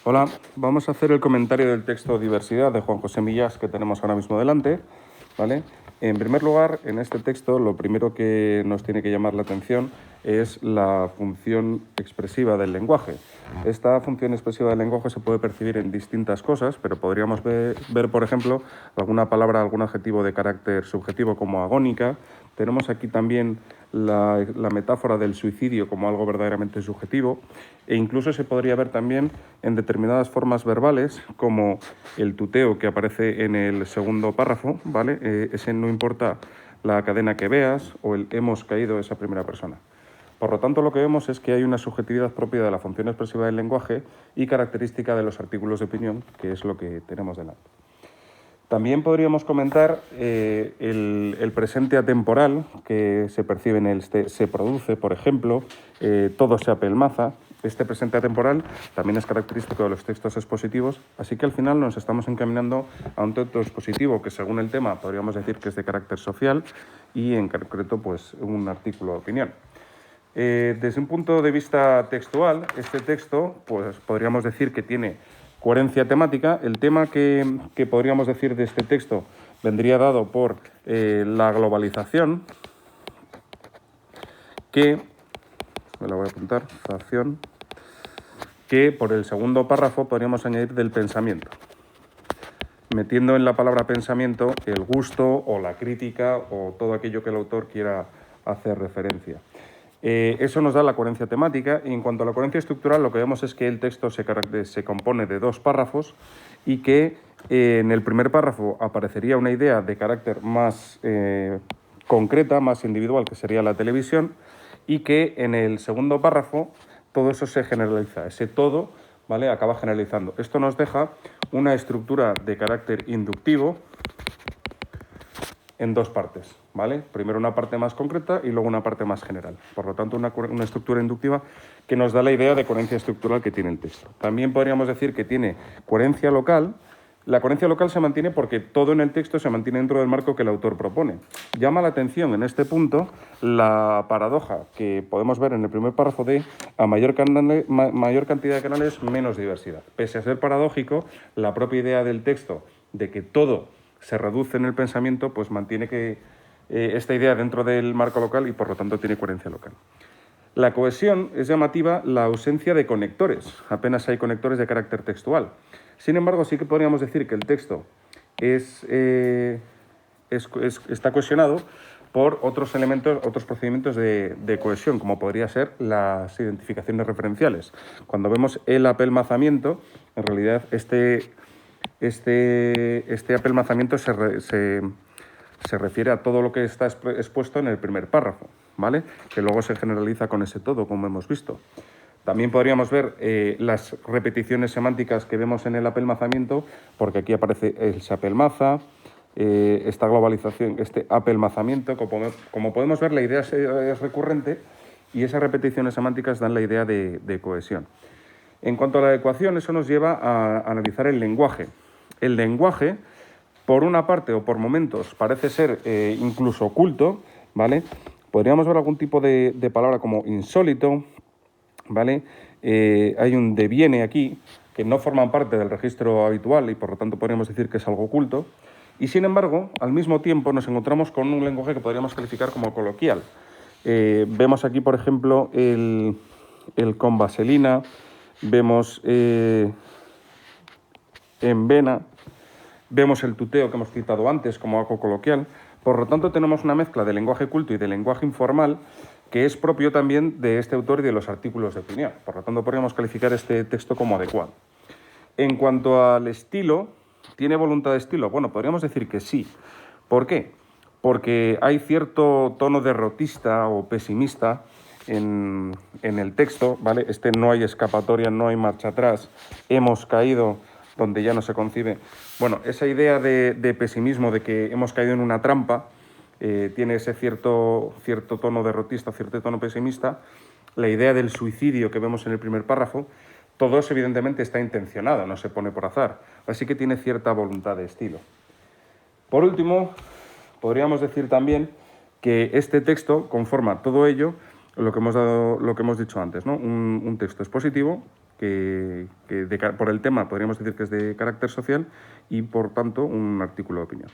Hola, vamos a hacer el comentario del texto Diversidad de Juan José Millás que tenemos ahora mismo delante, ¿vale? En primer lugar, en este texto lo primero que nos tiene que llamar la atención es la función expresiva del lenguaje. Esta función expresiva del lenguaje se puede percibir en distintas cosas, pero podríamos ver, por ejemplo, alguna palabra, algún adjetivo de carácter subjetivo como agónica. Tenemos aquí también la metáfora del suicidio como algo verdaderamente subjetivo, e incluso se podría ver también en determinadas formas verbales como el tuteo que aparece en el segundo párrafo, ¿vale? Ese no importa la cadena que veas, o el hemos caído esa primera persona. Por lo tanto, lo que vemos es que hay una subjetividad propia de la función expresiva del lenguaje y característica de los artículos de opinión, que es lo que tenemos delante. También podríamos comentar el presente atemporal que se percibe en el se produce, por ejemplo, todo se apelmaza. Este presente atemporal también es característico de los textos expositivos, así que al final nos estamos encaminando a un texto expositivo que, según el tema, podríamos decir que es de carácter social y, en concreto, pues un artículo de opinión. Desde un punto de vista textual, este texto pues, podríamos decir que tiene coherencia temática. El tema que podríamos decir de este texto vendría dado por la globalización, que, me la voy a apuntar, que por el segundo párrafo podríamos añadir del pensamiento, metiendo en la palabra pensamiento el gusto o la crítica o todo aquello que el autor quiera hacer referencia. Eso nos da la coherencia temática, y en cuanto a la coherencia estructural lo que vemos es que el texto se compone de dos párrafos y que en el primer párrafo aparecería una idea de carácter más concreta, más individual, que sería la televisión, y que en el segundo párrafo todo eso se generaliza, ese todo, ¿vale?, acaba generalizando. Esto nos deja una estructura de carácter inductivo en dos partes, ¿vale? Primero una parte más concreta y luego una parte más general. Por lo tanto, una estructura inductiva que nos da la idea de coherencia estructural que tiene el texto. También podríamos decir que tiene coherencia local. La coherencia local se mantiene porque todo en el texto se mantiene dentro del marco que el autor propone. Llama la atención en este punto la paradoja que podemos ver en el primer párrafo de a mayor cantidad de canales, menos diversidad. Pese a ser paradójico, la propia idea del texto de que todo se reduce en el pensamiento, pues mantiene que esta idea dentro del marco local y por lo tanto tiene coherencia local. La cohesión es llamativa la ausencia de conectores, apenas hay conectores de carácter textual. Sin embargo, sí que podríamos decir que el texto está cohesionado por otros elementos, otros procedimientos de cohesión, como podría ser las identificaciones referenciales. Cuando vemos el apelmazamiento, en realidad este apelmazamiento se refiere a todo lo que está expuesto en el primer párrafo, ¿vale?, que luego se generaliza con ese todo, como hemos visto. También podríamos ver las repeticiones semánticas que vemos en el apelmazamiento, porque aquí aparece el se apelmaza, esta globalización, este apelmazamiento. Como podemos ver, la idea es recurrente y esas repeticiones semánticas dan la idea de cohesión. En cuanto a la adecuación, eso nos lleva a analizar el lenguaje. El lenguaje, por una parte o por momentos, parece ser incluso oculto, ¿vale? Podríamos ver algún tipo de palabra como insólito, ¿vale? Hay un deviene aquí, que no forman parte del registro habitual y por lo tanto podríamos decir que es algo oculto. Y sin embargo, al mismo tiempo nos encontramos con un lenguaje que podríamos calificar como coloquial. Vemos aquí, por ejemplo, el con vaselina, vemos en vena, vemos el tuteo que hemos citado antes como algo coloquial. Por lo tanto, tenemos una mezcla de lenguaje culto y de lenguaje informal que es propio también de este autor y de los artículos de opinión. Por lo tanto, podríamos calificar este texto como adecuado. En cuanto al estilo, ¿tiene voluntad de estilo? Bueno, podríamos decir que sí. ¿Por qué? Porque hay cierto tono derrotista o pesimista en el texto, ¿vale? No hay escapatoria, no hay marcha atrás, hemos caído donde ya no se concibe. Bueno, esa idea de pesimismo, de que hemos caído en una trampa, tiene ese cierto tono derrotista, cierto tono pesimista. La idea del suicidio que vemos en el primer párrafo, todo eso evidentemente está intencionado, no se pone por azar, así que tiene cierta voluntad de estilo. Por último, podríamos decir también que este texto conforma todo ello, lo que hemos dicho antes, ¿no? Un texto expositivo por el tema podríamos decir que es de carácter social y por tanto un artículo de opinión.